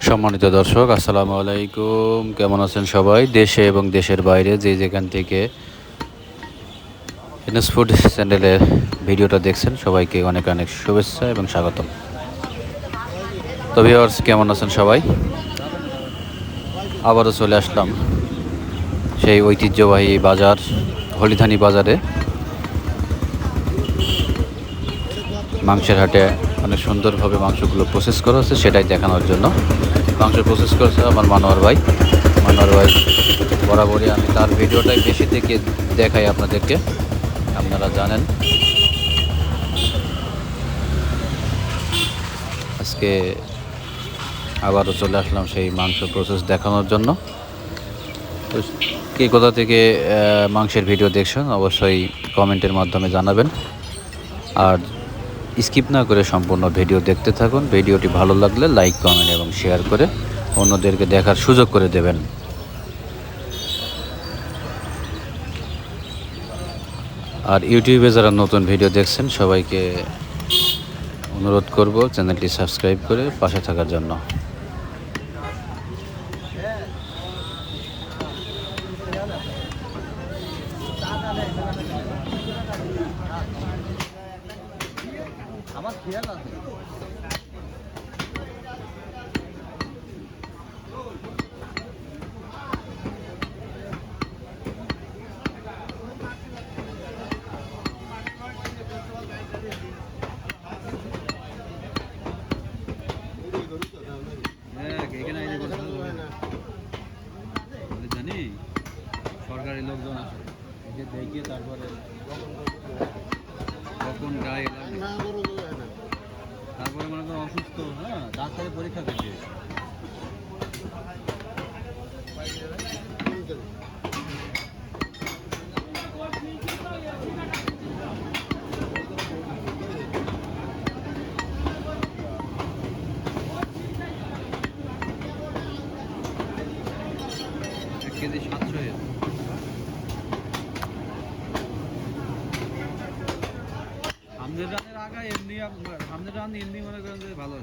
সম্মানিত দর্শক, আসসালামু আলাইকুম। কেমন আছেন সবাই? দেশে এবং দেশের বাইরে যে যেখান থেকে এনএস ফুড চ্যানেলের ভিডিওটা দেখছেন, সবাইকে অনেক অনেক শুভেচ্ছা এবং স্বাগতম। তো ভিউয়ার্স, কেমন আছেন সবাই? আবারও চলে আসলাম সেই ঐতিহ্যবাহী বাজার, হলিধানি বাজারে। মাংসের হাটে অনেক সুন্দরভাবে মাংসগুলো প্রসেস করা হচ্ছে, সেটাই দেখানোর জন্য। মাংস প্রসেস করছে আমার মানোয়ার ভাই। বরাবরই আমি তার ভিডিওটাই বেশি দেখাই আপনাদেরকে, আপনারা জানেন। আজকে আবারও চলে আসলাম সেই মাংস প্রসেস দেখানোর জন্য। তো কে কোথা থেকে মাংসের ভিডিও দেখছেন অবশ্যই কমেন্টের মাধ্যমে জানাবেন। আর স্কিপ না করে সম্পূর্ণ ভিডিও দেখতে থাকুন। ভিডিওটি ভালো লাগলে লাইক, কমেন্ট এবং শেয়ার করে অন্যদেরকে দেখার সুযোগ করে দেবেন। আর ইউটিউবে যারা নতুন ভিডিও দেখছেন, সবাইকে অনুরোধ করব চ্যানেলটি সাবস্ক্রাইব করে পাশে থাকার জন্য। আমার খেয়াল আছে। জানি সরকারি লোকজন আসে, দেখে তারপরে কখন গায়ে তারপরে মনে করেন অসুস্থ, হ্যাঁ, ডাক্তারের পরীক্ষা করছে। কেজি 700 আমাদের রানের আগা এমনি আমাদের রান এমনি মনে করেন যে ভালো